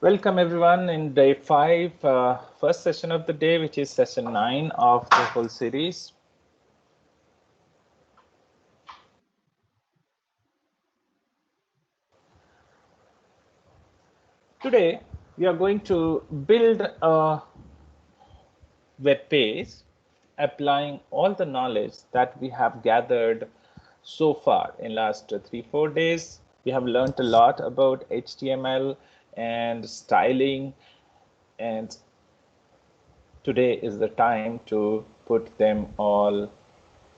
Welcome everyone in day 5, first session of the day, which is session 9 of the whole series. Today, we are going to build a web page applying all the knowledge that we have gathered so far in last 3-4 days. We have learned a lot about HTML and styling, and today is the time to put them all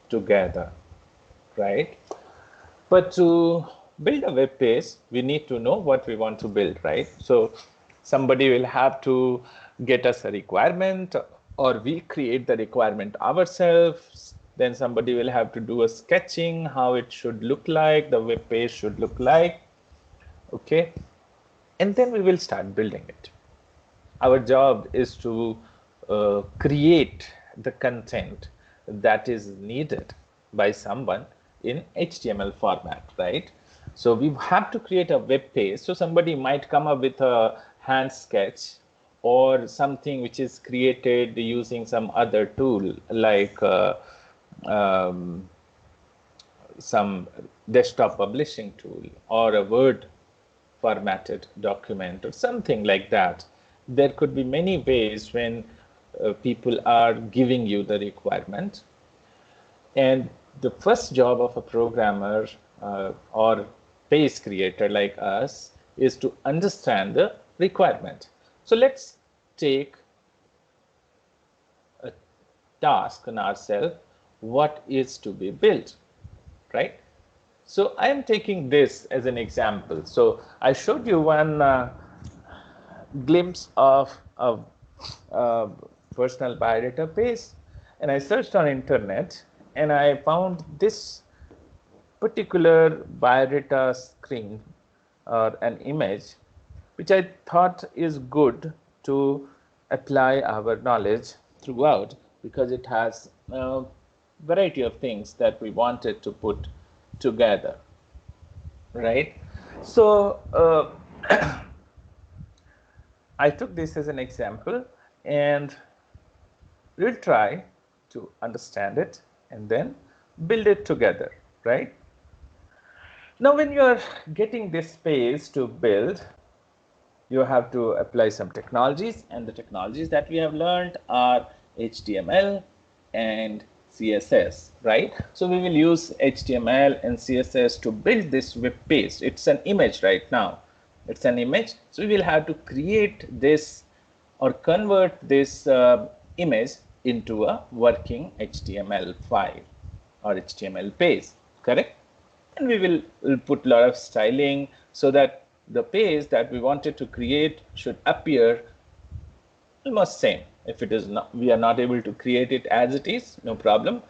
together, right? But to build a web page, we need to know what we want to build, right? So somebody will have to get us a requirement, or we create the requirement ourselves. Then somebody will have to do a sketching, how it should look like, the web page should look like, okay? And then we will start building it. Our job is to create the content that is needed by someone in HTML format, right? So we have to create a web page. So somebody might come up with a hand sketch or something which is created using some other tool like some desktop publishing tool or a Word formatted document or something like that. There could be many ways when people are giving you the requirement. And the first job of a programmer or page creator like us is to understand the requirement. So let's take a task on ourselves, what is to be built, right? So I am taking this as an example. So I showed you one glimpse of a personal biodata page, and I searched on internet and I found this particular biodata screen or an image which I thought is good to apply our knowledge throughout, because it has a variety of things that we wanted to put together, right? So I took this as an example, and we'll try to understand it and then build it together, right? Now, when you're getting this space to build, you have to apply some technologies, and the technologies that we have learned are HTML and CSS, right? So we will use HTML and CSS to build this web page. It's an image right now. It's an image. So we will have to create this or convert this image into a working HTML file or HTML page, correct? And we'll put a lot of styling so that the page that we wanted to create should appear almost same. If it is not, we are not able to create it as it is, no problem,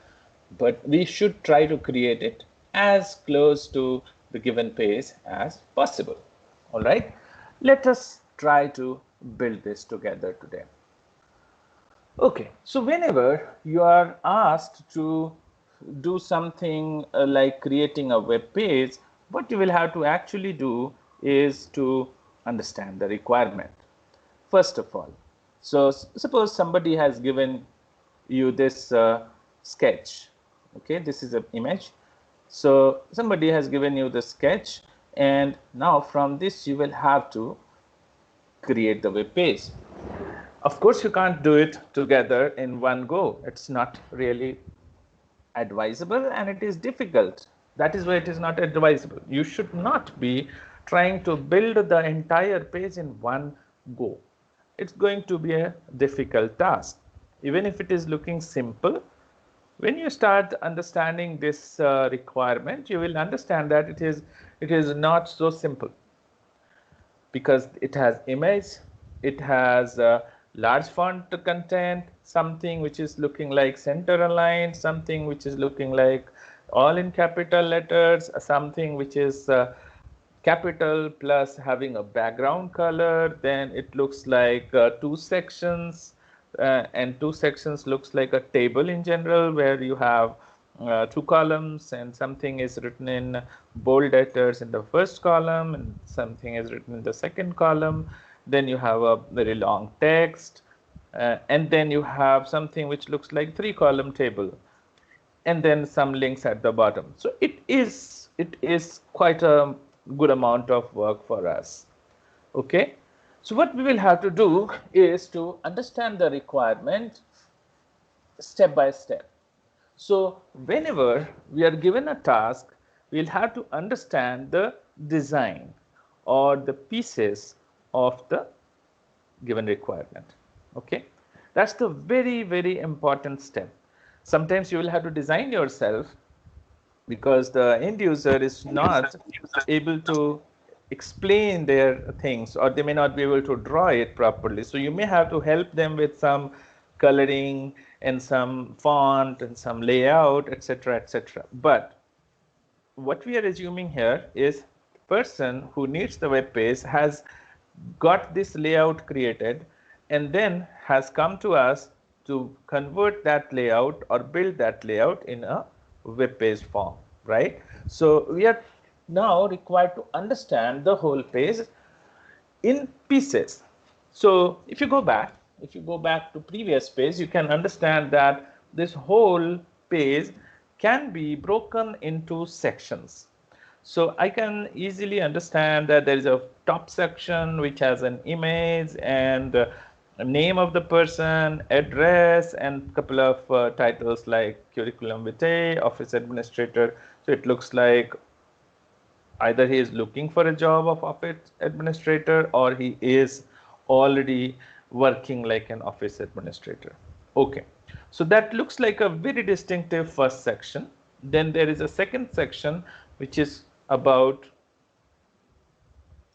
but we should try to create it as close to the given page as possible. All right, let us try to build this together today. Okay, so whenever you are asked to do something like creating a web page, what you will have to actually do is to understand the requirement, first of all. So suppose somebody has given you this sketch. Okay, this is an image. So somebody has given you the sketch, and now from this you will have to create the web page. Of course, you can't do it together in one go. It's not really advisable, and it is difficult. That is why it is not advisable. You should not be trying to build the entire page in one go. It's going to be a difficult task. Even if it is looking simple, when you start understanding this requirement, you will understand that it is not so simple, because it has image, it has large font content, something which is looking like center aligned, something which is looking like all in capital letters, something which is capital plus having a background color. Then it looks like two sections, and two sections looks like a table in general, where you have two columns, and something is written in bold letters in the first column and something is written in the second column. then you have a very long text, and then you have something which looks like 3-column table, and then some links at the bottom. So it is quite a good amount of work for us. Okay, so what we will have to do is to understand the requirement step by step. So whenever we are given a task, we'll have to understand the design or the pieces of the given requirement. Okay, that's the very important step. Sometimes you will have to design yourself because the end user is not able to explain their things, or they may not be able to draw it properly. So you may have to help them with some coloring and some font and some layout, etc., etc. But what we are assuming here is the person who needs the web page has got this layout created and then has come to us to convert that layout or build that layout in a web page form, right? So we are now required to understand the whole page in pieces. So if you go back to previous page, you can understand that this whole page can be broken into sections. So I can easily understand that there is a top section which has an image and name of the person, address, and a couple of titles like curriculum vitae, office administrator. So it looks like either he is looking for a job of office administrator or he is already working like an office administrator. Okay, so that looks like a very distinctive first section. Then there is a second section which is about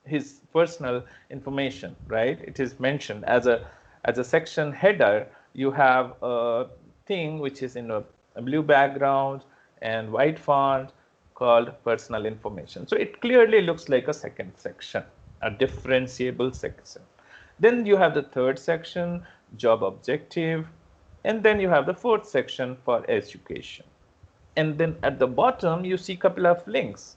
his personal information, right? It is mentioned as a section header. You have a thing which is in a blue background and white font called personal information. So it clearly looks like a second section, a differentiable section. Then you have the third section, job objective, and then you have the fourth section for education. And then at the bottom you see a couple of links,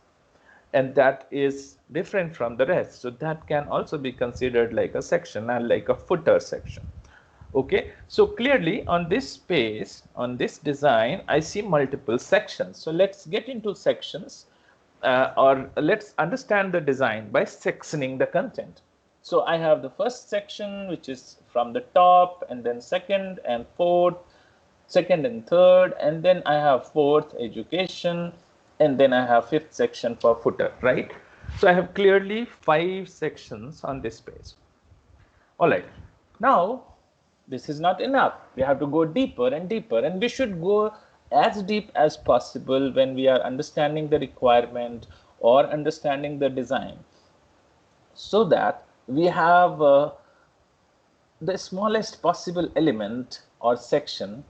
and that is different from the rest. So that can also be considered like a section and like a footer section. Okay, so clearly on this page, on this design, I see multiple sections. So let's get into sections, or let's understand the design by sectioning the content. So I have the first section, which is from the top, and then second and fourth, second and third, and then I have fourth, education, and then I have fifth section for footer, right? So I have clearly 5 sections on this page. All right, now this is not enough. We have to go deeper and deeper, and we should go as deep as possible when we are understanding the requirement or understanding the design, so that we have the smallest possible element or section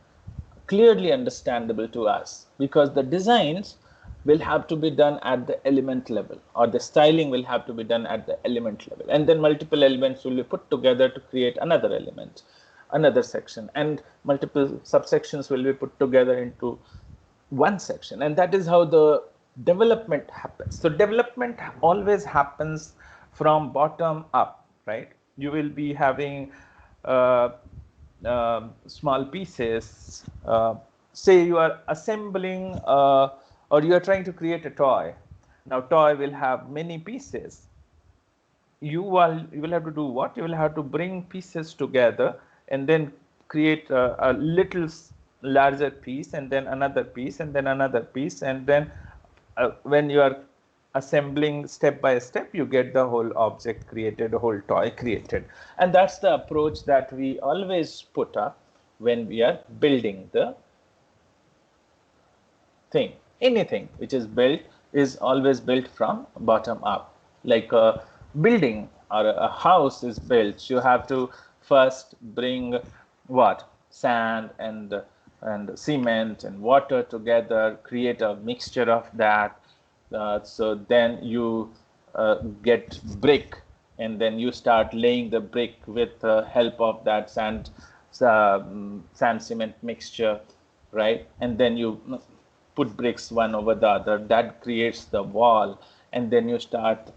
clearly understandable to us, because the designs will have to be done at the element level, or the styling will have to be done at the element level, and then multiple elements will be put together to create another element, another section, and multiple subsections will be put together into one section, and that is how the development happens. So development always happens from bottom up, right? You will be having small pieces. Say you are assembling or you are trying to create a toy. Now toy will have many pieces. You will have to do what? You will have to bring pieces together and then create a little larger piece, and then another piece, and then another piece, and then when you are assembling step by step, you get the whole object created, a whole toy created. And that's the approach that we always put up when we are building the thing. Anything which is built is always built from bottom up. Like a building or a house is built, you have to first bring what? Sand and cement and water together, create a mixture of that. So then you get brick, and then you start laying the brick with the help of that sand cement mixture, right? And then you put bricks one over the other, that creates the wall, and then you start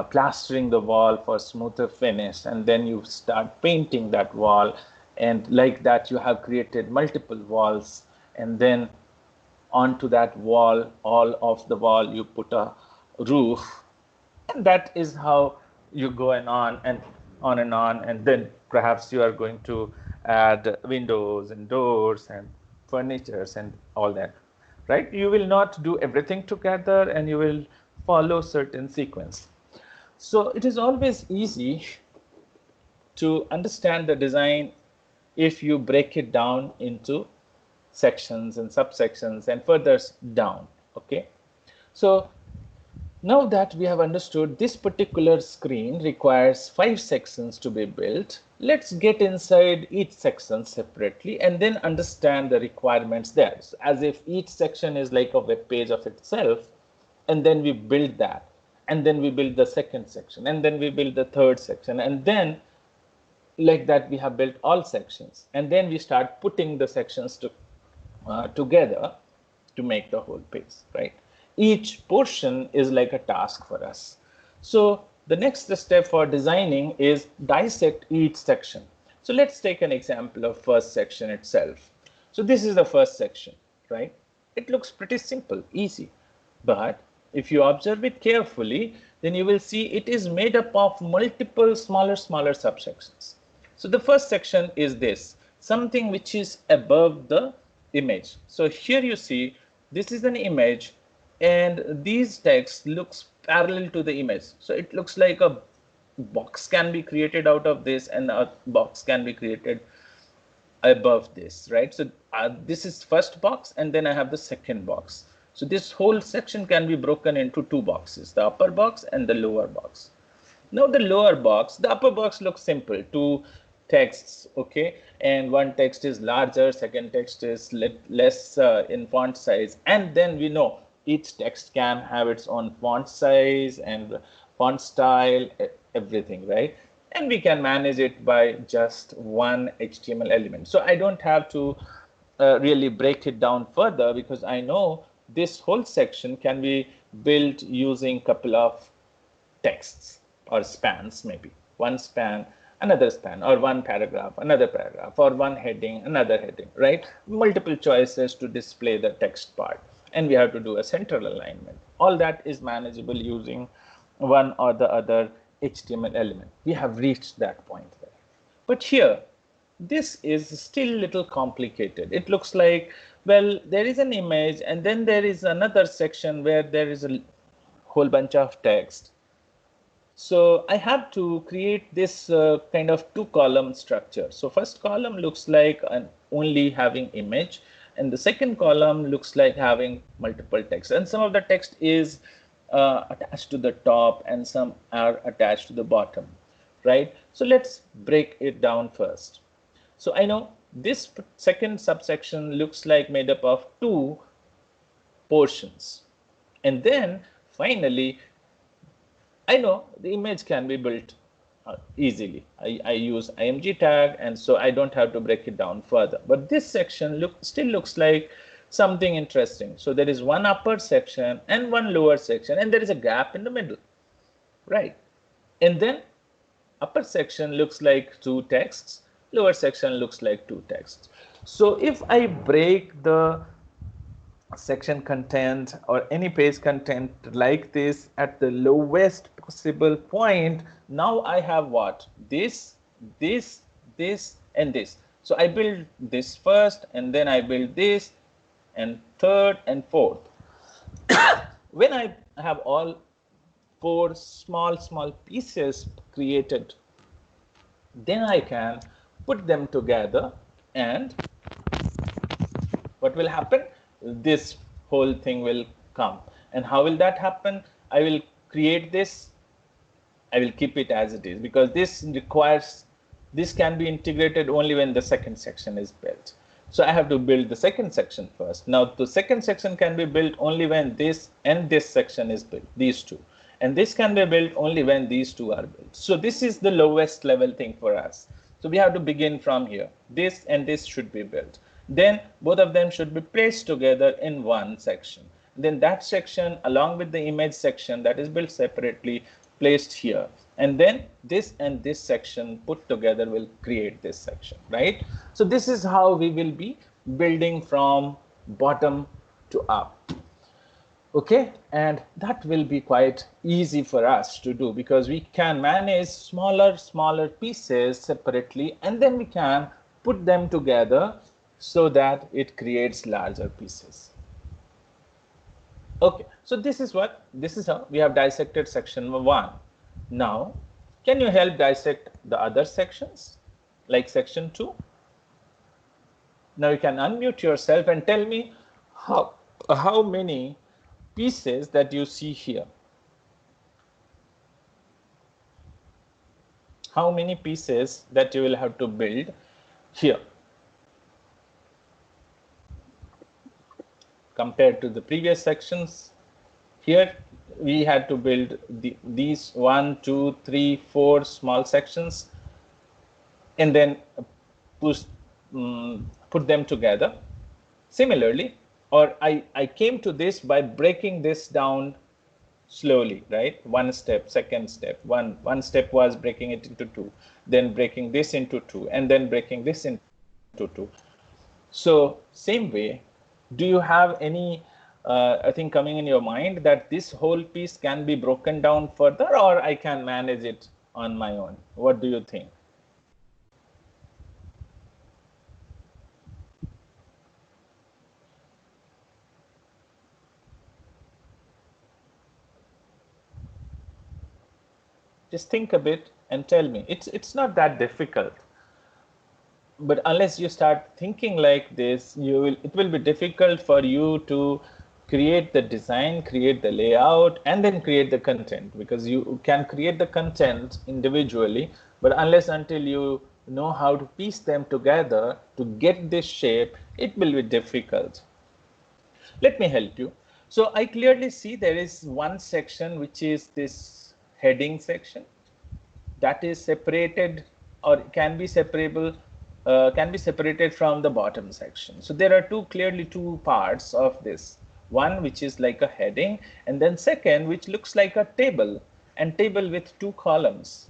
plastering the wall for smoother finish, and then you start painting that wall, and like that you have created multiple walls, and then onto that wall, all of the wall, you put a roof, and that is how you go on and on and on, and then perhaps you are going to add windows and doors and furnitures and all that, right? You will not do everything together, and you will follow certain sequence. So it is always easy to understand the design if you break it down into sections and subsections and further down. Okay, so now that we have understood this particular screen requires 5 sections to be built, let's get inside each section separately and then understand the requirements there. So as if each section is like a web page of itself, and then we build that, and then we build the second section, and then we build the third section, and then like that we have built all sections, and then we start putting the sections together to make the whole page, right? Each portion is like a task for us. So the next step for designing is dissect each section. So let's take an example of first section itself. So this is the first section, right? It looks pretty simple, easy, but if you observe it carefully, then you will see it is made up of multiple smaller subsections. So the first section is this, something which is above the image. So here you see this is an image, and these text looks parallel to the image. So it looks like a box can be created out of this, and a box can be created above this, right? So this is first box, and then I have the second box. So this whole section can be broken into 2 boxes, the upper box and the lower box. Now the lower box, the upper box looks simple, 2 texts, okay, and one text is larger, second text is less in font size, and then we know each text can have its own font size and font style, everything, right? And we can manage it by just one HTML element. So I don't have to really break it down further, because I know this whole section can be built using a couple of texts or spans, maybe one span, another span, or one paragraph, another paragraph, or one heading, another heading, right? Multiple choices to display the text part, and we have to do a central alignment. All that is manageable using one or the other HTML element. We have reached that point there. But here, this is still a little complicated. It looks like, well, there is an image, and then there is another section where there is a whole bunch of text. So I have to create this kind of 2-column structure. So first column looks like only having image, and the second column looks like having multiple text. And some of the text is attached to the top, and some are attached to the bottom, right? So let's break it down first. So I know this second subsection looks like made up of 2 portions. And then finally, I know the image can be built easily. I use img tag, and so I don't have to break it down further. But this section still looks like something interesting. So there is one upper section and one lower section, and there is a gap in the middle, right? And then upper section looks like 2 texts, lower section looks like 2 texts. So if I break the section content or any page content like this at the lowest possible point, now I have what? This, and this. So I build this first, and then I build this, and third and fourth. When I have all 4 small pieces created, then I can put them together, and what will happen? This whole thing will come. And how will that happen? I will create this, I will keep it as it is, because this can be integrated only when the second section is built. So I have to build the second section first. Now the second section can be built only when this and this section is built, these 2. And this can be built only when these 2 are built. So this is the lowest level thing for us. So we have to begin from here. This and this should be built. Then both of them should be placed together in one section. Then that section, along with the image section that is built separately, placed here, and then this and this section put together will create this section, right? So this is how we will be building from bottom to up. Okay, and that will be quite easy for us to do because we can manage smaller pieces separately, and then we can put them together so that it creates larger pieces. Okay, so this is how we have dissected section 1. Now, can you help dissect the other sections like section 2? Now you can unmute yourself and tell me how many pieces that you see here. How many pieces that you will have to build here compared to the previous sections. Here we had to build these 1, 2, 3, 4 small sections and then put them together. Similarly, or I came to this by breaking this down slowly, right? One step, second step. One step was breaking it into 2, then breaking this into 2, and then breaking this into 2. So same way, do you have any I think coming in your mind that this whole piece can be broken down further, or I can manage it on my own? What do you think? Just think a bit and tell me. It's not that difficult. But unless you start thinking like this, it will be difficult for you to create the design, create the layout, and then create the content, because you can create the content individually, but unless until you know how to piece them together to get this shape, it will be difficult. Let me help you. So I clearly see there is one section which is this heading section that is separated or can be separated from the bottom section. So there are clearly two parts of this. One which is like a heading, and then second which looks like a table, and table with 2 columns.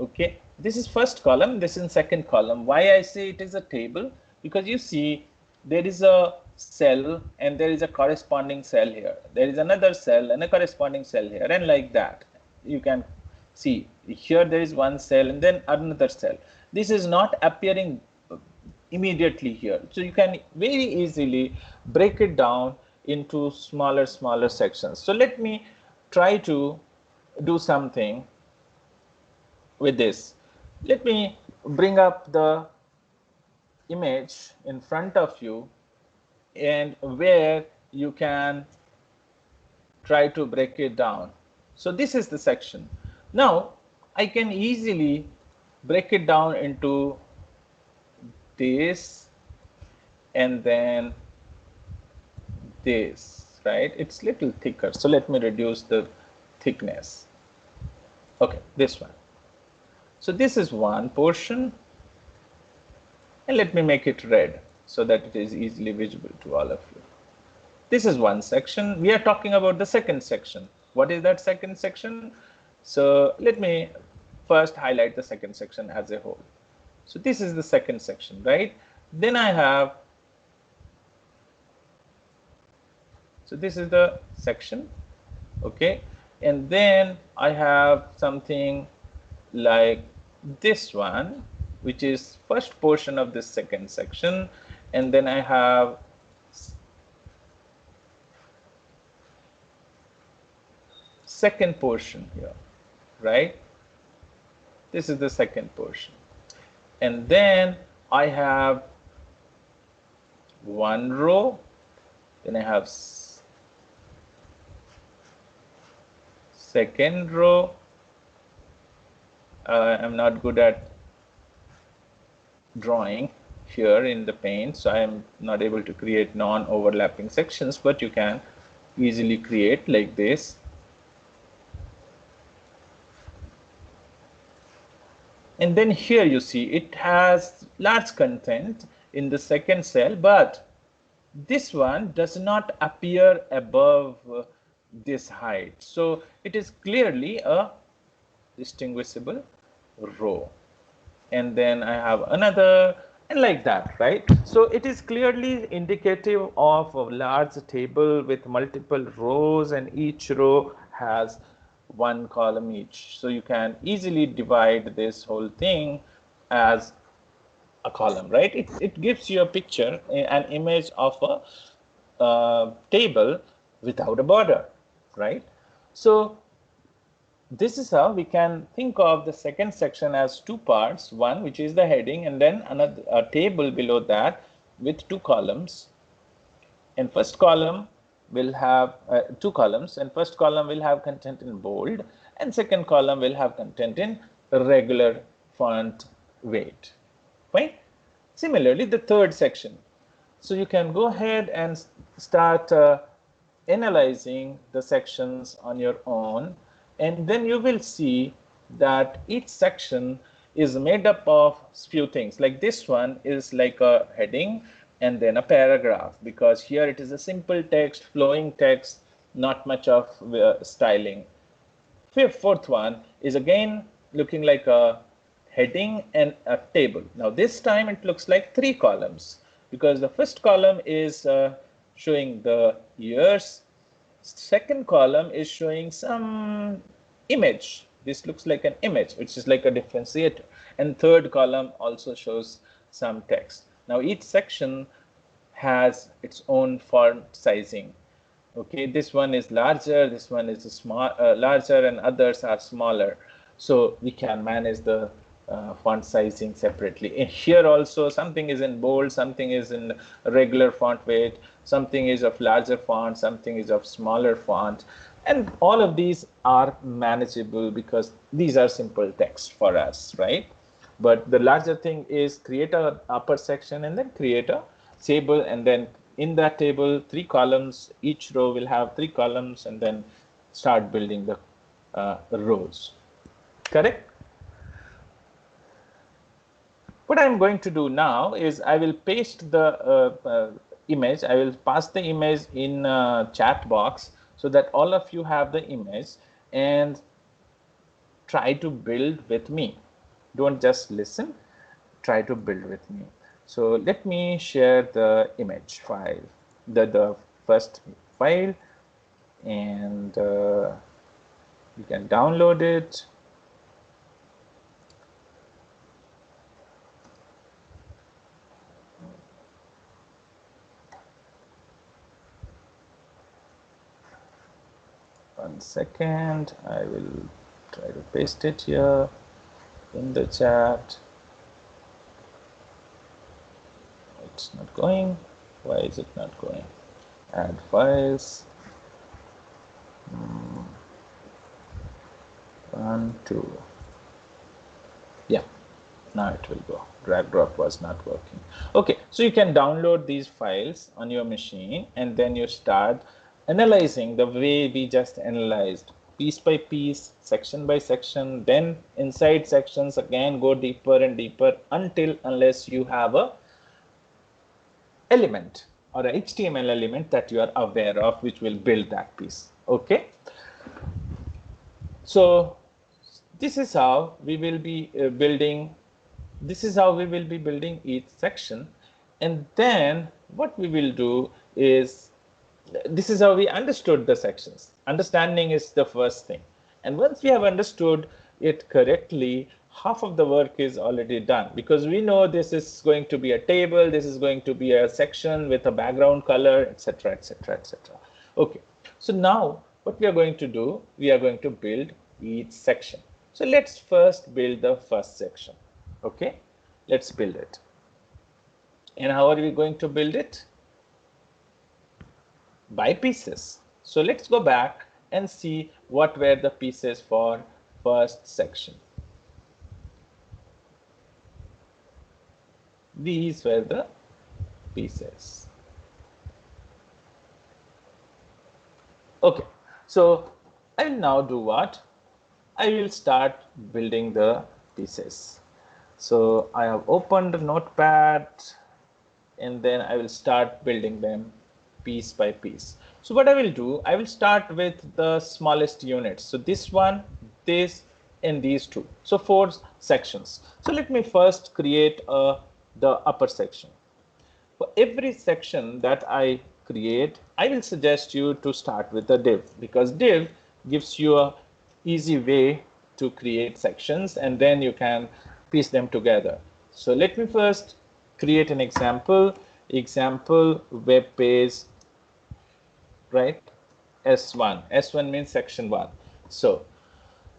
Okay, this is first column, this is second column. Why I say it is a table? Because you see there is a cell and there is a corresponding cell here. There is another cell and a corresponding cell here, and like that. You can see here there is one cell and then another cell. This is not appearing immediately here. So you can very easily break it down into smaller sections. So let me try to do something with this. Let me bring up the image in front of you, and where you can try to break it down. So this is the section. Now I can easily break it down into this and then this, right? It's little thicker, so let me reduce the thickness. Okay, this one. So this is one portion, and let me make it red so that it is easily visible to all of you. This is one section. We are talking about the second section. What is that second section? So let me first highlight the second section as a whole. So this is the second section, right? Then I have, so this is the section, okay? And then I have something like this one, which is first portion of this second section, and then I have second portion here, right? This is the second portion. And then I have one row, then I have second row. I'm not good at drawing here in the paint, so I am not able to create non-overlapping sections, but you can easily create like this. And then here you see it has large content in the second cell, but this one does not appear above this height. So it is clearly a distinguishable row, and then I have another, and like that, right? So it is clearly indicative of a large table with multiple rows, and each row has one column each. So you can easily divide this whole thing as a column, right? It gives you a picture, an image of a table without a border, right? So this is how we can think of the second section as two parts, one which is the heading, and then another a table below that with two columns. And first column will have two columns, and first column will have content in bold, and second column will have content in regular font weight, right? Similarly, the third section. So you can go ahead and start analyzing the sections on your own, and then you will see that each section is made up of few things. Like this one is like a heading and then a paragraph, because here it is a simple text, flowing text, not much of styling. Fourth one is again looking like a heading and a table. Now this time it looks like three columns, because the first column is showing the years, second column is showing some image. This looks like an image, which is like a differentiator, and third column also shows some text. Now each section has its own font sizing. Okay, this one is larger, this one is small, larger, and others are smaller. So we can manage the font sizing separately. And here also something is in bold, something is in regular font weight, something is of larger font, something is of smaller font, and all of these are manageable because these are simple text for us, right? But the larger thing is create a upper section and then create a table, and then in that table, three columns, each row will have three columns, and then start building the rows. Correct? What I'm going to do now is I will paste the image. I will pass the image in chat box so that all of you have the image and try to build with me. Don't just listen, try to build with me. So let me share the image file, the first file, and you can download it. One second, I will try to paste it here in the chat. It's not going. Why is it not going? Add files. 1, 2. Yeah, now it will go. Drag drop was not working. Okay, so you can download these files on your machine, and then you start analyzing the way we just analyzed, piece by piece, section by section, then inside sections again go deeper and deeper unless you have a element or a HTML element that you are aware of, which will build that piece. Okay, so this is how we will be building. This is how we will be building each section, and then what we will do is, this is how we understood the sections. Understanding is the first thing, and once we have understood it correctly, half of the work is already done, because we know this is going to be a table, this is going to be a section with a background color, etc., etc., etc. Okay, so now what we are going to do, we are going to build each section. So let's first build the first section. Okay, let's build it. And how are we going to build it? By pieces. So let's go back and see what were the pieces for first section. These were the pieces. Okay, so I will now do what? I will start building the pieces. So I have opened the notepad, and then I will start building them piece by piece. So what I will do, I will start with the smallest units. So this one, this, in these two. So 4 sections. So let me first create the upper section. For every section that I create, I will suggest you to start with a div, because div gives you a easy way to create sections and then you can piece them together. So let me first create an example web page, right? S1 means section 1. So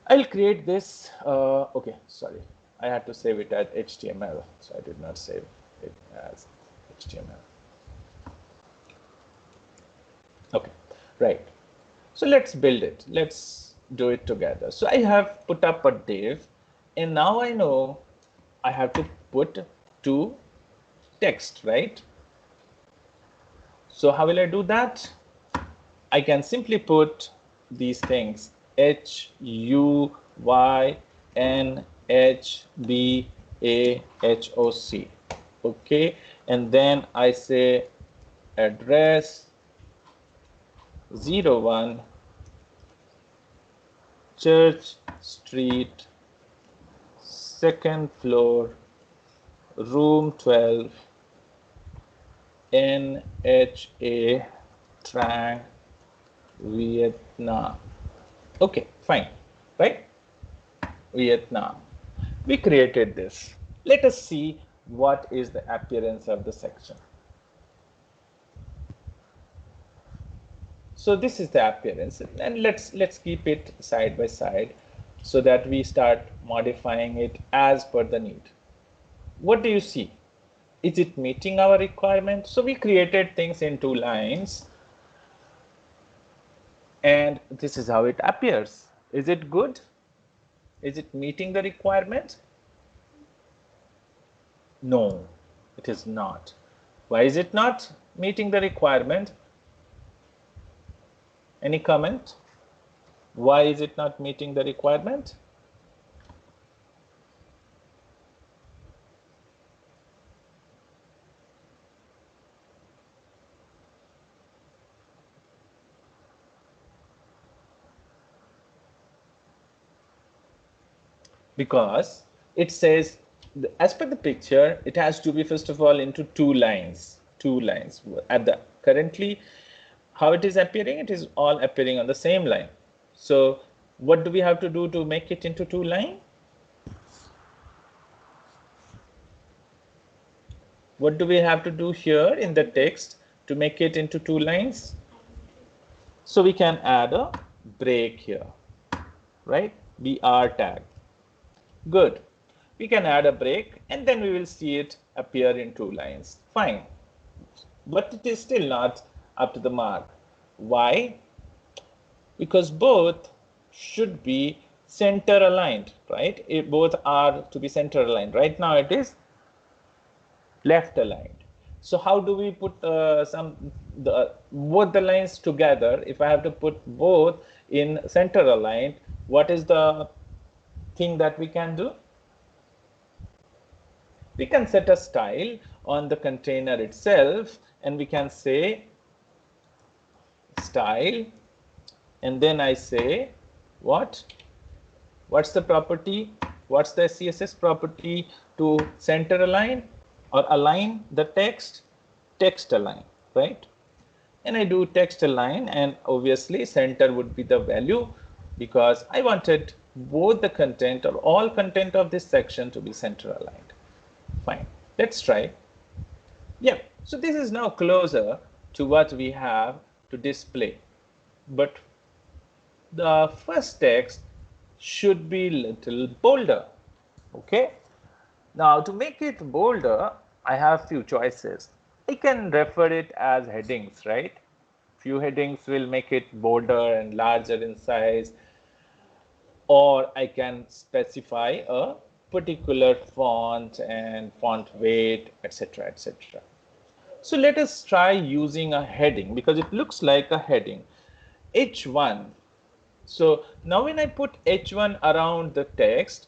I'll create this. Okay, sorry, I had to save it as HTML, so I did not save it as HTML. Okay, right. So let's build it. Let's do it together. So I have put up a div, and now I know I have to put 2 text, right? So how will I do that? I can simply put these things HUYNHBAHOC. Okay, and then I say address 01 Church Street, 2nd floor, room 12, NHA, Trang, Vietnam. Okay, fine, right? Vietnam. We created this. Let us see what is the appearance of the section. So this is the appearance, and let's keep it side by side so that we start modifying it as per the need. What do you see? Is it meeting our requirement? So we created things in 2 lines, and this is how it appears. Is it good? Is it meeting the requirement? No, it is not. Why is it not meeting the requirement? Any comment? Why is it not meeting the requirement? Because it says, as per the picture, it has to be first of all into 2 lines. 2 lines. At the currently, how it is appearing, it is all appearing on the same line. So what do we have to do to make it into 2 lines? What do we have to do here in the text to make it into 2 lines? So we can add a break here, right? BR tag. Good. We can add a break and then we will see it appear in 2 lines. Fine. But it is still not up to the mark. Why? Because both should be center aligned, right? Both are to be center aligned. Right now it is left aligned. So how do we put both the lines together? If I have to put both in center aligned, what is the thing that we can do? We can set a style on the container itself, and we can say style, and then I say what? What's the property? What's the CSS property to center align or align the text? Text align, right? And I do text align, and obviously center would be the value because I wanted both the content or all content of this section to be center aligned. Fine, let's try. Yeah, so this is now closer to what we have to display, but the first text should be little bolder. Okay, now to make it bolder, I have few choices. I can refer it as headings, right? Few headings will make it bolder and larger in size, or I can specify a particular font and font weight, etc., etc. So let us try using a heading because it looks like a heading. H1. So now when I put H1 around the text,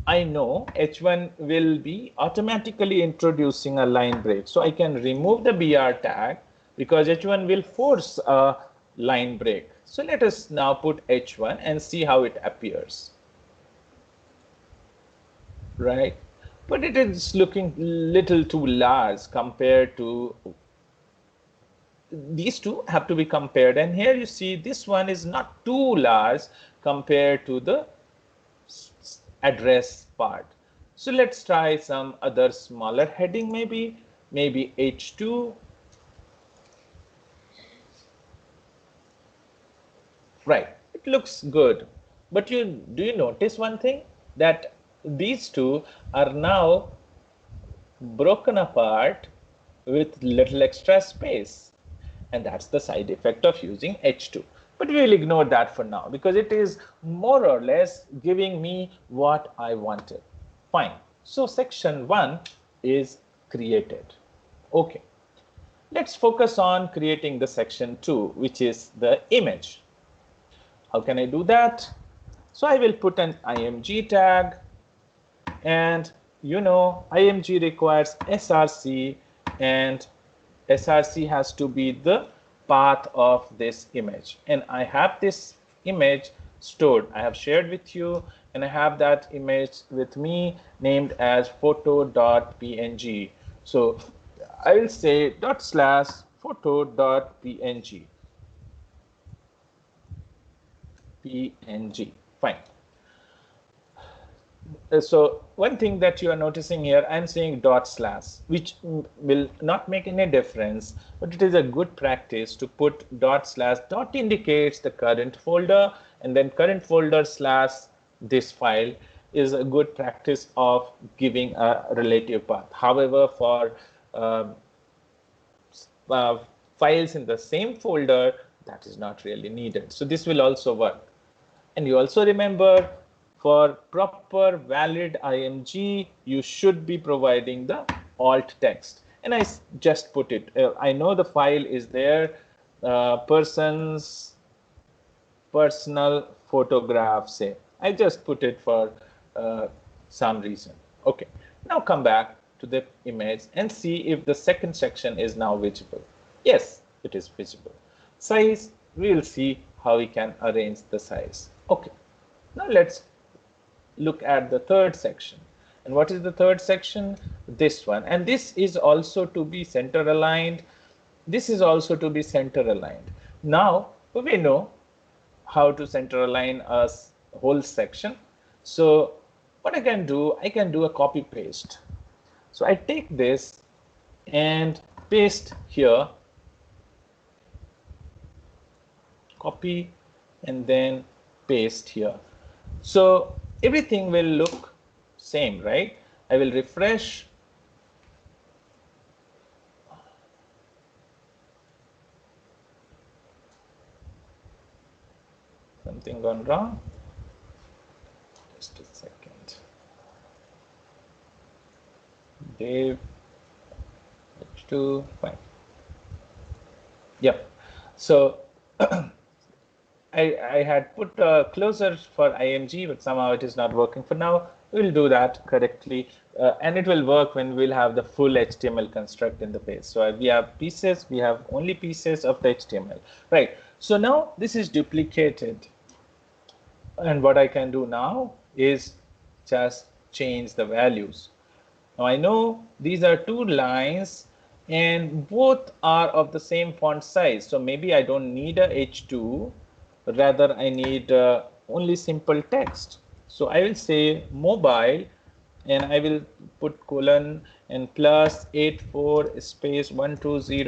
I know H1 will be automatically introducing a line break. So I can remove the BR tag because H1 will force a line break. So let us now put H1 and see how it appears. right? But it is looking little too large compared to these two have to be compared, and here you see this one is not too large compared to the address part. So let's try some other smaller heading, maybe H2. Right, it looks good, but do you notice one thing, that these two are now broken apart with little extra space, and that's the side effect of using H2. But we'll ignore that for now because it is more or less giving me what I wanted. Fine. So section 1 is created. Okay. Let's focus on creating the section 2, which is the image. How can I do that? So I will put an img tag, and you know img requires src, and src has to be the path of this image, and I have this image stored. I have shared with you, and I have that image with me named as photo.png. So I will say /photo.png. png. Fine. So one thing that you are noticing here, I'm saying /, which will not make any difference, but it is a good practice to put /. Dot indicates the current folder, and then current folder / this file is a good practice of giving a relative path. However, for files in the same folder, that is not really needed. So this will also work. And you also remember, for proper valid img, you should be providing the alt text. And I just put it. I know the file is there, person's personal photograph, say. I just put it for some reason. Okay. Now come back to the image and see if the second section is now visible. Yes, it is visible. Size, we will see how we can arrange the size. Okay. Now let's look at the third section. And what is the third section? This one. And this is also to be center aligned. This is also to be center aligned. Now we know how to center align a whole section. So what I can do a copy paste. So I take this and paste here, copy, and then paste here. So everything will look same, right? I will refresh. Something gone wrong. Just a second. Dave H2, fine. Yep. So I had put a closer for img, but somehow it is not working for now. We'll do that correctly, and it will work when we'll have the full HTML construct in the page. So we have pieces, we have only pieces of the HTML, right? So now this is duplicated, and what I can do now is just change the values. Now I know these are two lines and both are of the same font size, so maybe I don't need a H2, rather I need only simple text. So I will say mobile, and I will put colon and plus 84 space 120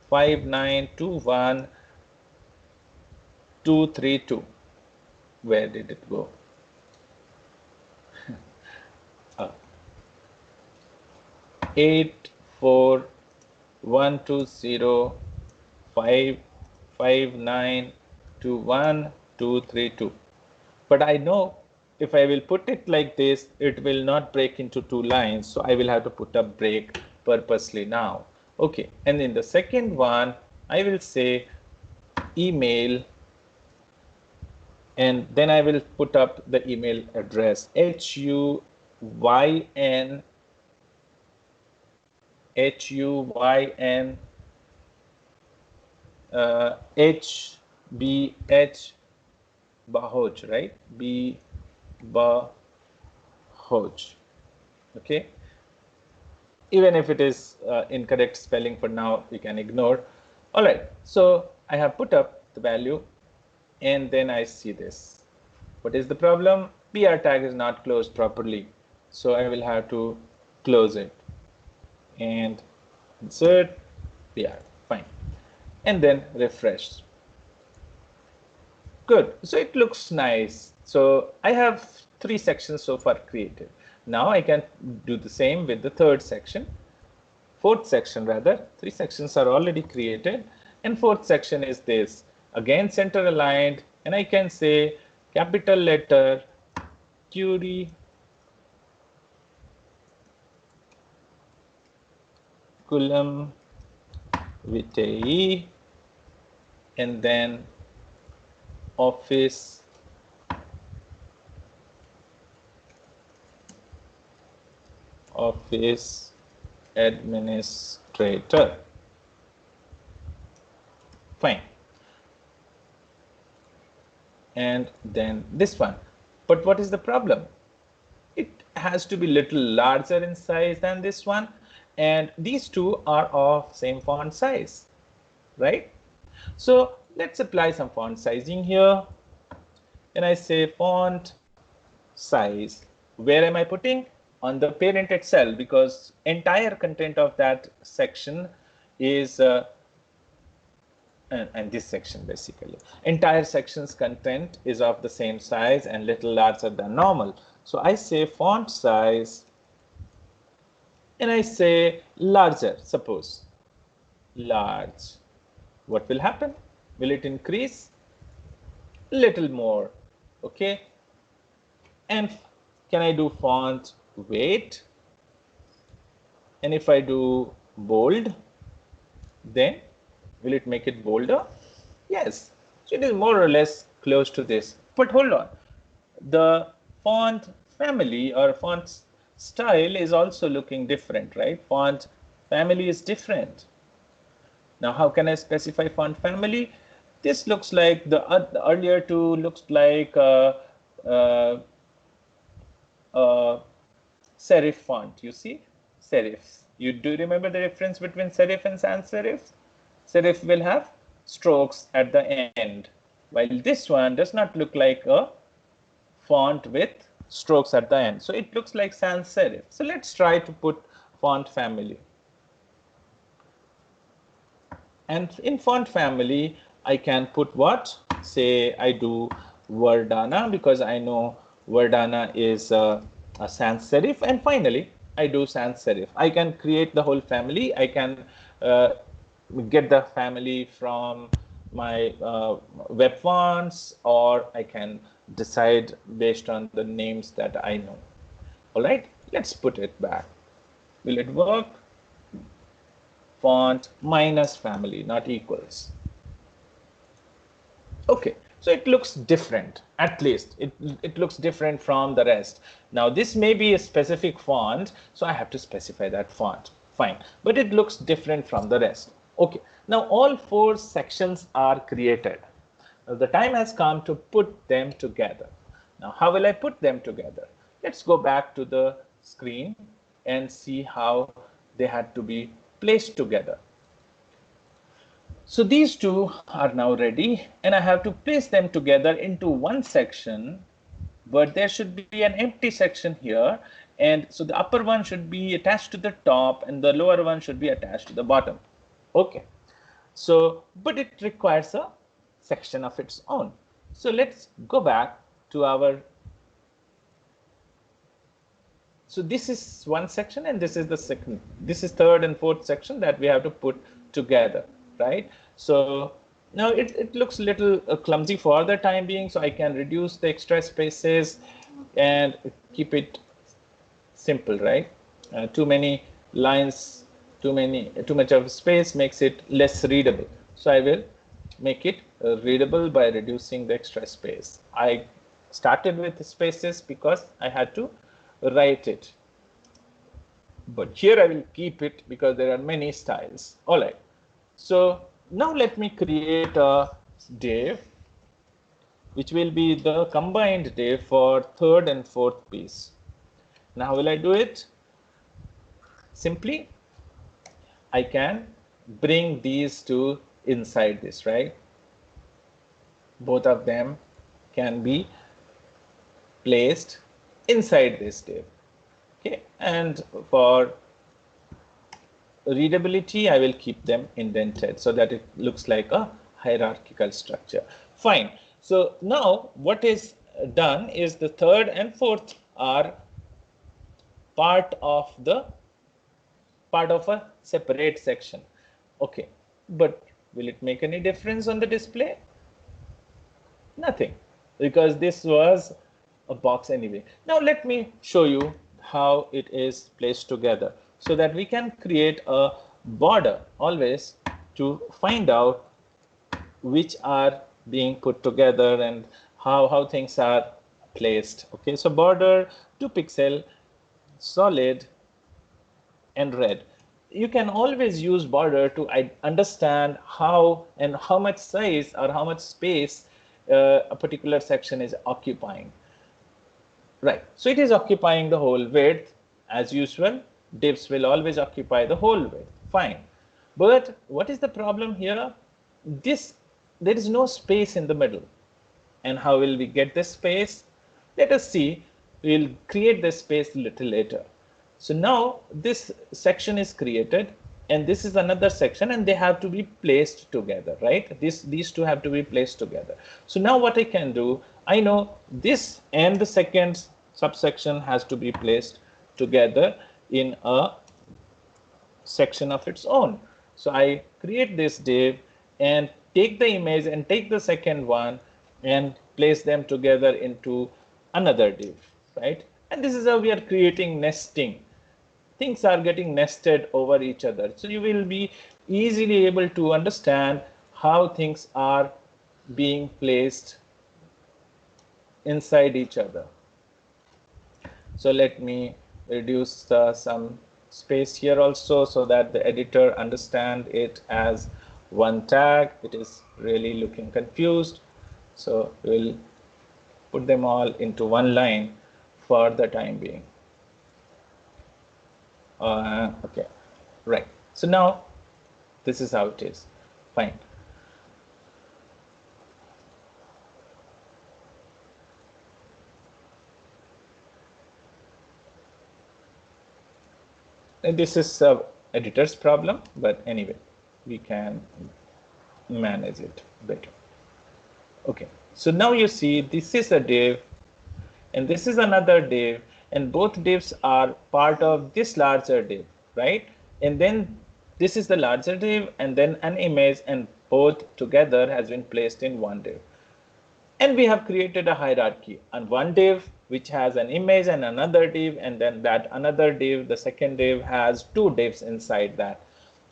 5921 232. Where did it go? 8412055921232. But I know if I will put it like this, it will not break into two lines, so I will have to put a break purposely now. Okay, and in the second one I will say email, and then I will put up the email address HUYN HBH Bahoj, right? B Bahoj. Okay, even if it is incorrect spelling for now, you can ignore. All right, so I have put up the value and then I see this. What is the problem? BR tag is not closed properly, so I will have to close it and insert BR. Fine, and then refresh. Good, so it looks nice. So I have 3 sections so far created. Now I can do the same with the third section, fourth section rather. 3 sections are already created, and fourth section is this. Again center aligned, and I can say capital letter curriculum vitae, and then office administrator. Fine. And then this one. But what is the problem? It has to be little larger in size than this one, and these two are of same font size, right? So let's apply some font sizing here, and I say font size. Where am I putting? On the parent itself, because entire content of that section is and this section, basically entire section's content is of the same size and little larger than normal. So I say font size, and I say larger. Suppose large. What will happen? Will it increase? Little more. Okay, and can I do font weight? And if I do bold, then will it make it bolder? Yes. So it is more or less close to this. But hold on. The font family or font style is also looking different, right? Font family is different. Now, how can I specify font family? This looks like the earlier two looks like serif font. You see, serifs. You do remember the difference between serif and sans serif? Serif will have strokes at the end, while this one does not look like a font with strokes at the end. So it looks like sans serif. So let's try to put font family. And in font family, I can put what? Say I do Verdana, because I know Verdana is a sans serif. And finally, I do sans serif. I can create the whole family. I can get the family from my web fonts, or I can decide based on the names that I know. All right, let's put it back. Will it work? Font minus family, not equals. Okay, so it looks different. At least it looks different from the rest. Now this may be a specific font, so I have to specify that font. Fine, but it looks different from the rest. Okay, now all 4 sections are created. Now the time has come to put them together. Now how will I put them together? Let's go back to the screen and see how they had to be placed together. So these two are now ready, and I have to place them together into one section, but there should be an empty section here. And so the upper one should be attached to the top and the lower one should be attached to the bottom. Okay, so but it requires a section of its own. So let's go back to our, so this is one section and this is the second, this is third and fourth section that we have to put together, right? So now it looks a little clumsy for the time being, so I can reduce the extra spaces and keep it simple, right? Too many lines, too much of space makes it less readable. So I will make it readable by reducing the extra space. I started with the spaces because I had to write it, but here I will keep it because there are many styles. All right, so now let me create a div which will be the combined div for third and fourth piece. Now how will I do it? Simply, I can bring these two inside this, right? Both of them can be placed inside this div. Okay, and for readability, I will keep them indented so that it looks like a hierarchical structure. Fine. So now what is done is the third and fourth are part of a separate section. Okay, but will it make any difference on the display? Nothing, because this was a box anyway. Now let me show you how it is placed together so that we can create a border always to find out which are being put together and how things are placed. Okay, so border 2 pixel, solid, and red. You can always use border to understand how and how much size or how much space a particular section is occupying. Right, so it is occupying the whole width. As usual, divs will always occupy the whole width. Fine. But what is the problem here? There is no space in the middle. And how will we get this space? Let us see. We'll create this space a little later. So now this section is created, and this is another section, and they have to be placed together, right? These two have to be placed together. So now what I can do, I know this and the second subsection has to be placed together in a section of its own. So I create this div and take the image and take the second one and place them together into another div, right? And this is how we are creating nesting. Things are getting nested over each other. So you will be easily able to understand how things are being placed inside each other. So let me reduce some space here also so that the editor understand it as one tag. It is really looking confused. So we'll put them all into one line for the time being. Okay, right. So now this is how it is. Fine. And this is editor's problem, but anyway, we can manage it better. Okay, so now you see this is a div and this is another div, and both divs are part of this larger div, right? And then this is the larger div and then an image, and both together has been placed in one div. And we have created a hierarchy and one div which has an image and another div, and then that another div, the second div, has two divs inside that.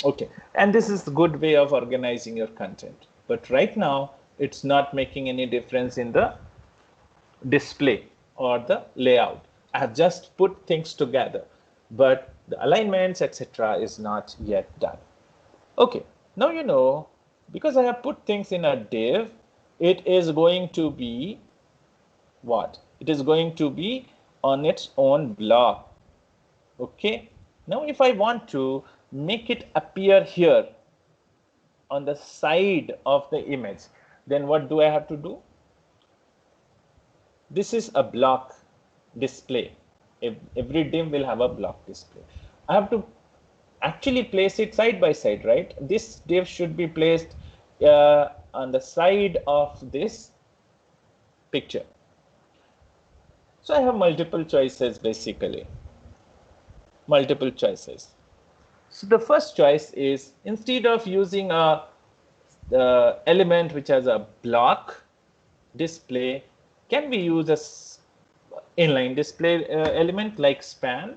Okay, and this is a good way of organizing your content. But right now, it's not making any difference in the display or the layout. I have just put things together, but the alignments, etc., is not yet done. Okay, now you know, because I have put things in a div, it is going to be what? It is going to be on its own block. Okay, now if I want to make it appear here on the side of the image, then what do I have to do? This is a block display. Every div will have a block display. I have to actually place it side by side, right? This div should be placed on the side of this picture. So I have multiple choices, basically. Multiple choices. So the first choice is, instead of using a element which has a block display, can we use a inline display element like span?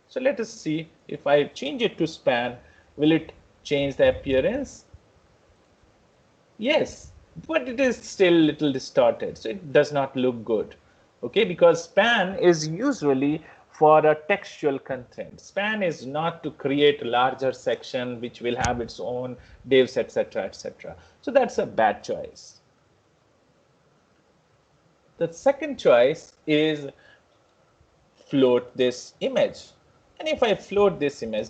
So let us see, if I change it to span, will it change the appearance? Yes, but it is still a little distorted, so it does not look good. Okay, because span is usually for a textual content. Span is not to create a larger section which will have its own divs, etc., etc. So that's a bad choice. The second choice is float this image. And if I float this image,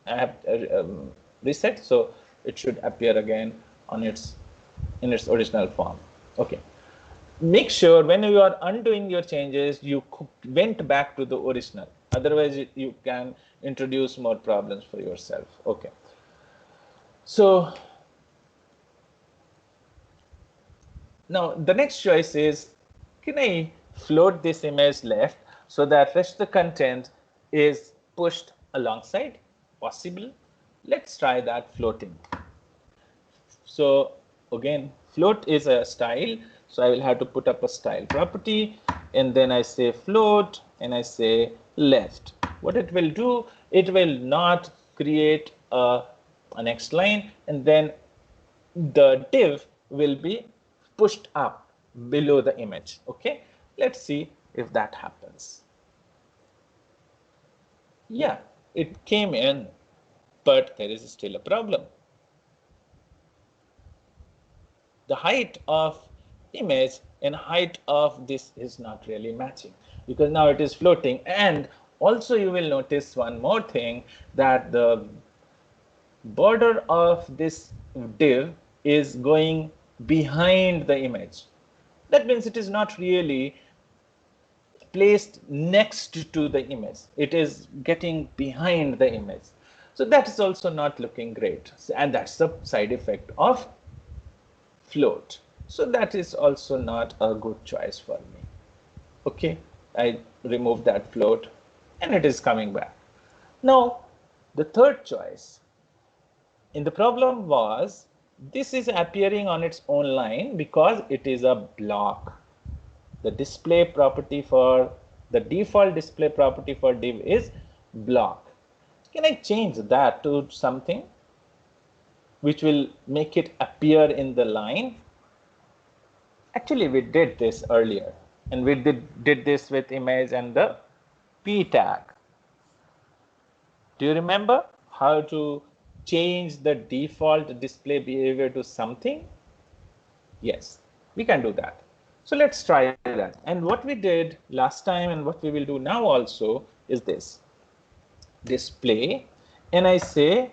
I have reset, so it should appear again on in its original form. Okay. Make sure when you are undoing your changes, you went back to the original. Otherwise, you can introduce more problems for yourself. Okay. So now the next choice is, can I float this image left so that rest of the content is pushed alongside? Possible. Let's try that floating. So again, float is a style. So I will have to put up a style property, and then I say float and I say left. What it will do, it will not create a next line, and then the div will be pushed up below the image. Okay, let's see if that happens. Yeah, it came in, but there is still a problem. The height of image and height of this is not really matching, because now it is floating. And also you will notice one more thing, that the border of this div is going behind the image. That means it is not really placed next to the image. It is getting behind the image. So that is also not looking great. And that's the side effect of float. So that is also not a good choice for me. Okay, I remove that float and it is coming back. Now, the third choice in the problem was, this is appearing on its own line because it is a block. The display property for the default display property for div is block. Can I change that to something which will make it appear in the line? Actually, we did this earlier, and we did this with image and the p tag. Do you remember how to change the default display behavior to something? Yes, we can do that. So let's try that. And what we did last time and what we will do now also is this: display, and I say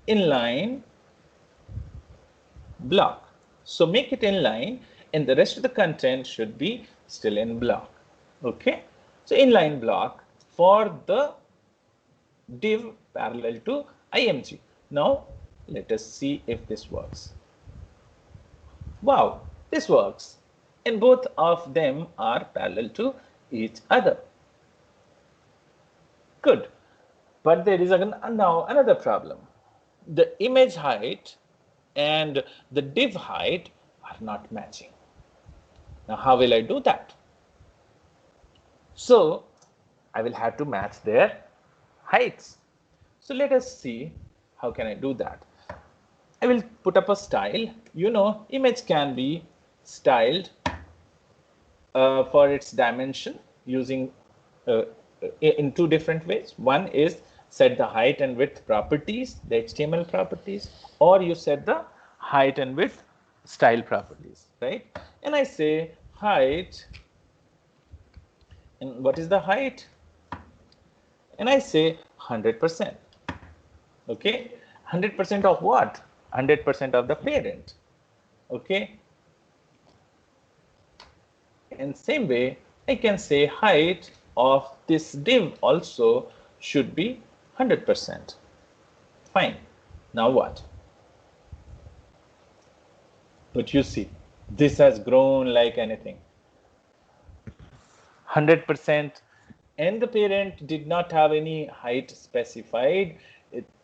inline block. So make it inline, and the rest of the content should be still in block. Okay, so inline block for the div parallel to img. Now let us see if this works. Wow, this works, and both of them are parallel to each other. Good, but there is now another problem. The image height and the div height are not matching. Now how will I do that? So I will have to match their heights. So let us see how can I do that. I will put up a style. You know, image can be styled for its dimension using in two different ways. One is set the height and width properties, the HTML properties, or you set the height and width style properties, right? And I say height, and what is the height? And I say 100%. Okay, 100% of what? 100% of the parent. Okay. In same way, I can say height of this div also should be 100%. Fine. Now what? But you see, this has grown like anything. 100%, and the parent did not have any height specified.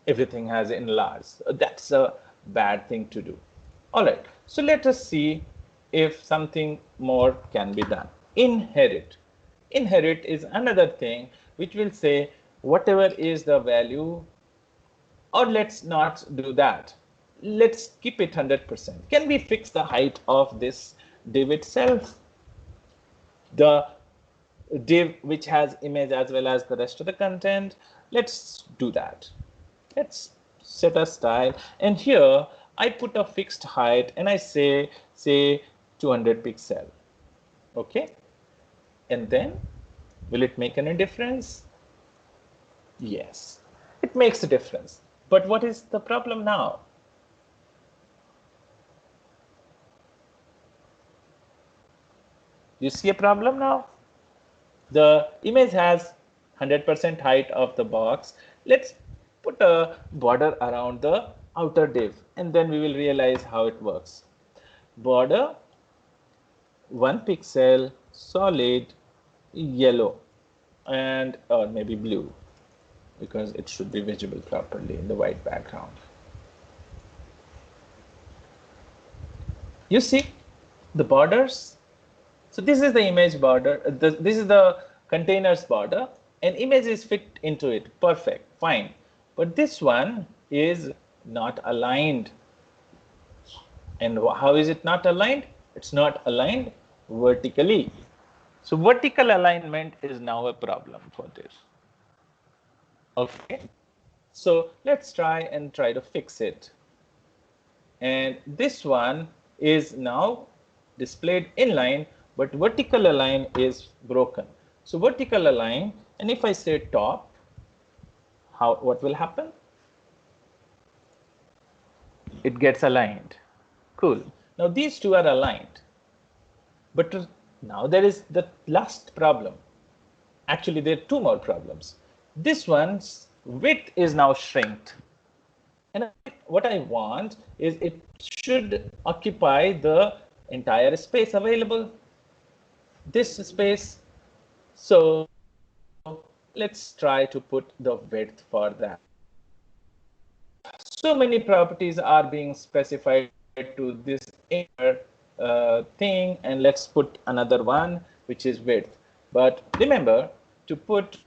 Everything has enlarged. That's a bad thing to do. All right, so let us see if something more can be done. Inherit. Inherit is another thing which will say whatever is the value, or let's not do that. Let's keep it 100%. Can we fix the height of this div itself? The div which has image as well as the rest of the content. Let's do that. Let's set a style, and here I put a fixed height and I say 200 pixel. Okay, and then will it make any difference? Yes, it makes a difference. But what is the problem now? You see a problem now? The image has 100% height of the box. Let's put a border around the outer div and then we will realize how it works. Border 1 pixel, solid, yellow, and or maybe blue, because it should be visible properly in the white background. You see the borders. So this is the image border. This is the container's border. An image is fit into it. Perfect, fine. But this one is not aligned. And how is it not aligned? It's not aligned vertically. So vertical alignment is now a problem for this. Okay. So let's try to fix it. And this one is now displayed inline, but vertical align is broken. So vertical align, and if I say top, what will happen? It gets aligned. Cool. Now these two are aligned. But now there is the last problem. Actually, there are two more problems. This one's width is now shrinked. And what I want is it should occupy the entire space available, this space. So let's try to put the width for that. So many properties are being specified to this inner thing, and let's put another one, which is width. But remember to put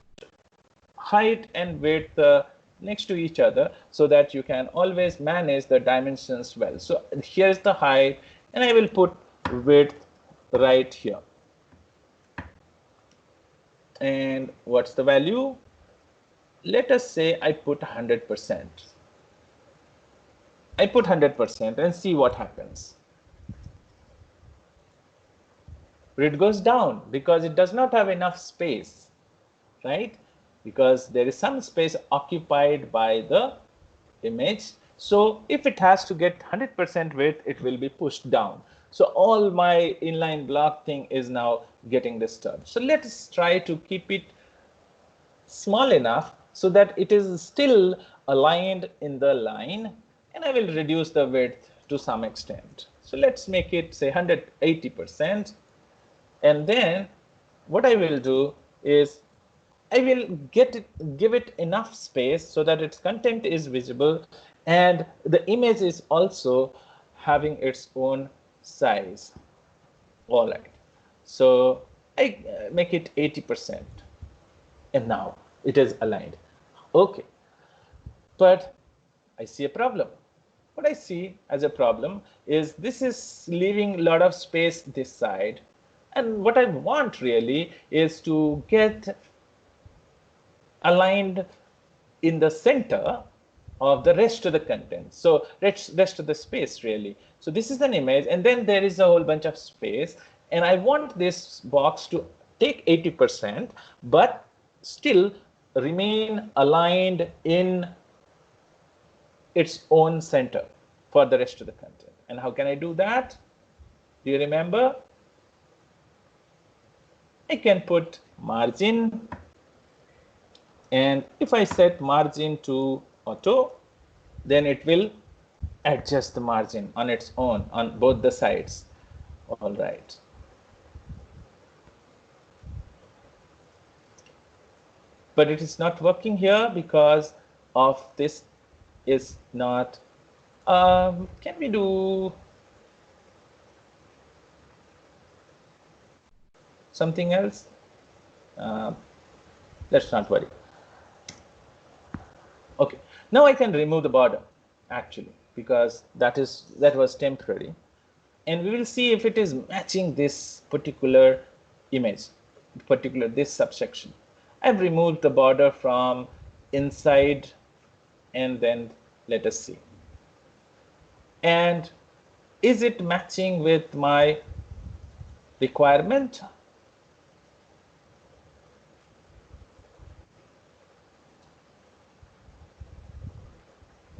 height and width next to each other so that you can always manage the dimensions well. So here's the height, and I will put width right here. And what's the value? Let us say I put 100%. I put 100% and see what happens. It goes down because it does not have enough space, right? Because there is some space occupied by the image. So if it has to get 100% width, it will be pushed down. So all my inline block thing is now getting disturbed. So let's try to keep it small enough so that it is still aligned in the line, and I will reduce the width to some extent. So let's make it say 180%. And then what I will do is I will give it enough space so that its content is visible and the image is also having its own size. All right. So I make it 80%. And now it is aligned. Okay. But I see a problem. What I see as a problem is this is leaving a lot of space this side. And what I want really is to get aligned in the center of the rest of the content. So rest of the space really. So this is an image, and then there is a whole bunch of space, and I want this box to take 80%, but still remain aligned in its own center for the rest of the content. And how can I do that? Do you remember? I can put margin, and if I set margin to auto, then it will adjust the margin on its own on both the sides. All right. But it is not working here because of this is not. Can we do something else? Let's not worry. Okay, now I can remove the border actually, because that was temporary, and we will see if it is matching this particular image, this subsection. I've removed the border from inside, and then let us see. And is it matching with my requirement?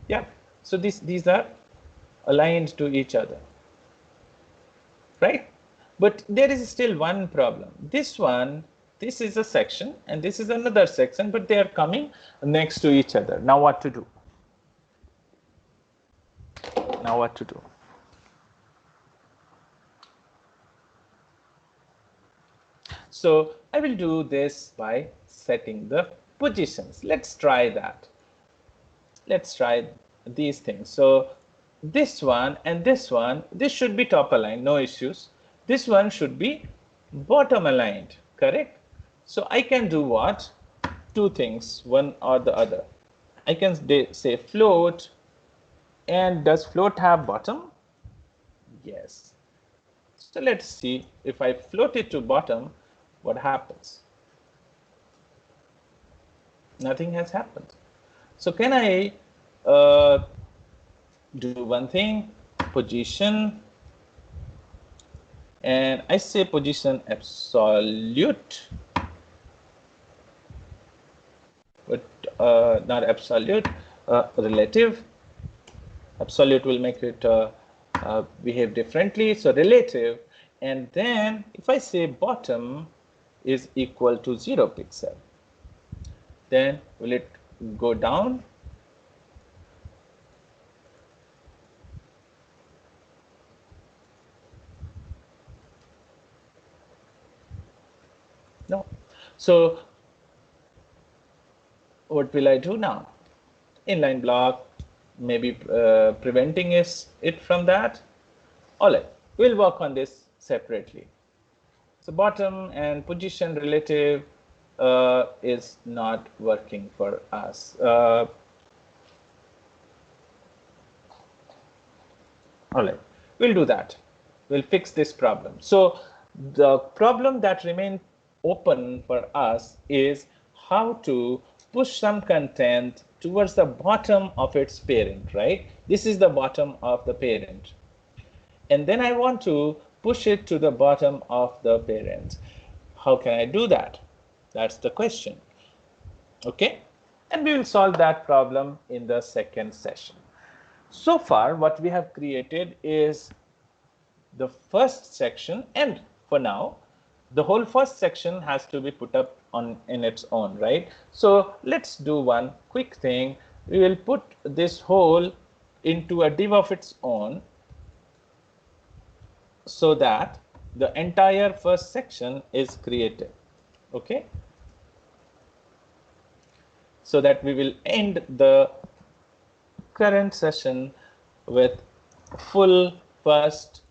Yeah. So these are aligned to each other, right? But there is still one problem. This is a section and this is another section, but they are coming next to each other. Now what to do? Now what to do? So I will do this by setting the positions. Let's try that. Let's try these things. So this one and this one, this should be top aligned, no issues. This one should be bottom aligned, correct? So I can do what? Two things, one or the other. I can say float, and does float have bottom? Yes. So let's see if I float it to bottom, what happens? Nothing has happened. So can I do one thing, position, and I say position absolute, but not absolute, relative. Absolute will make it behave differently, so relative. And then if I say bottom is equal to 0 pixel, then will it go down? No. So what will I do now? Inline block, maybe preventing it from that. All right, we'll work on this separately. So bottom and position relative is not working for us. All right, we'll do that. We'll fix this problem. So the problem that remains open for us is how to push some content towards the bottom of its parent, right? This is the bottom of the parent. And then I want to push it to the bottom of the parent. How can I do that? That's the question. Okay, and we will solve that problem in the second session. So far, what we have created is the first section, and for now, the whole first section has to be put up in its own, right? So let's do one quick thing. We will put this whole into a div of its own, so that the entire first section is created. Okay, so that we will end the current session with full first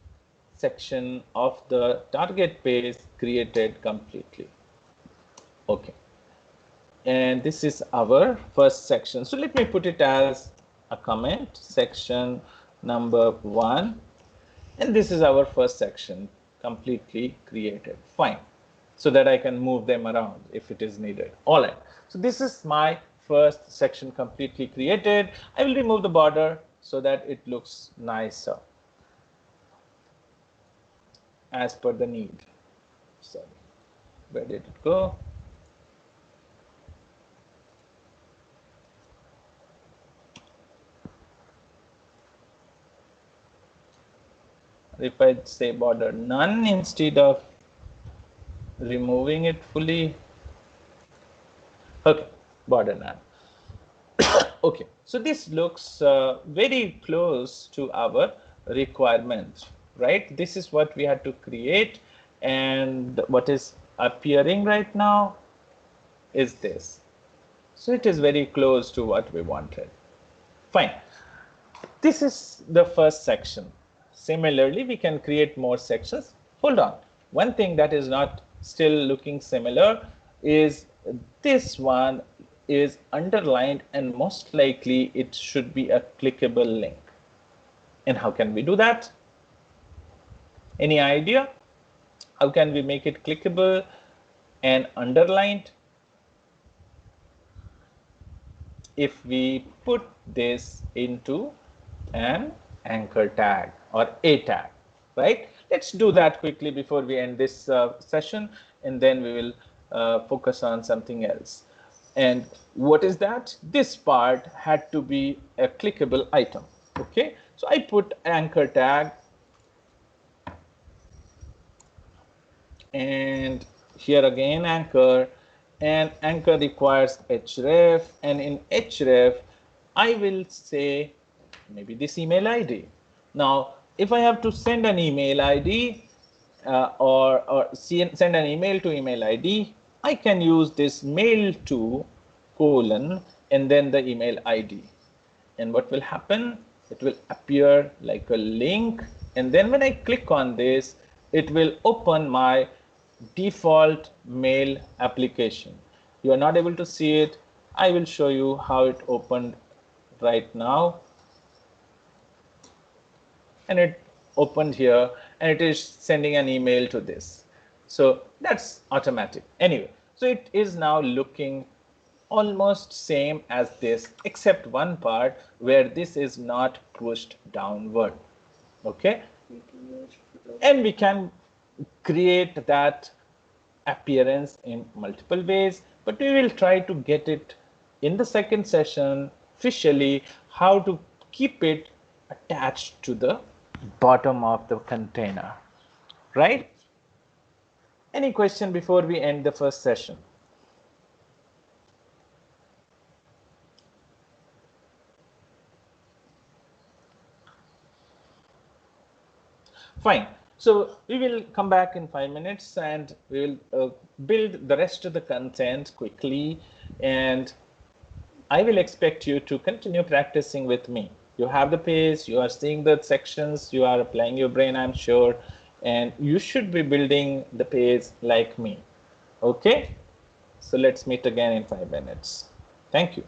section of the target page created completely. Okay, and this is our first section. So let me put it as a comment, section number 1, and this is our first section completely created. Fine, so that I can move them around if it is needed. All right, so this is my first section completely created. I will remove the border so that it looks nicer as per the need. Sorry, where did it go? If I say border none instead of removing it fully. Okay, border none. Okay, so this looks very close to our requirement, right? This is what we had to create, and what is appearing right now is this. So it is very close to what we wanted. Fine. This is the first section. Similarly, we can create more sections. Hold on. One thing that is not still looking similar is this one is underlined, and most likely it should be a clickable link. And how can we do that? Any idea? How can we make it clickable and underlined? If we put this into an anchor tag or a tag, right? Let's do that quickly before we end this session, and then we will focus on something else. And what is that? This part had to be a clickable item. Okay, so I put anchor tag, and here again anchor, and anchor requires href, and in href I will say maybe this email ID. Now if I have to send an email ID or send an email to email ID, I can use this mail to colon and then the email ID. And what will happen? It will appear like a link, and then when I click on this, it will open my default mail application. You are not able to see it. I will show you how it opened right now. And it opened here, and it is sending an email to this. So that's automatic. Anyway, so it is now looking almost same as this, except one part where this is not pushed downward. Okay, and we can create that appearance in multiple ways, but we will try to get it in the second session officially, how to keep it attached to the bottom of the container, right? Any question before we end the first session? Fine. So we will come back in 5 minutes, and we will build the rest of the content quickly, and I will expect you to continue practicing with me. You have the page, you are seeing the sections, you are applying your brain, I'm sure, and you should be building the page like me. Okay? So let's meet again in 5 minutes. Thank you.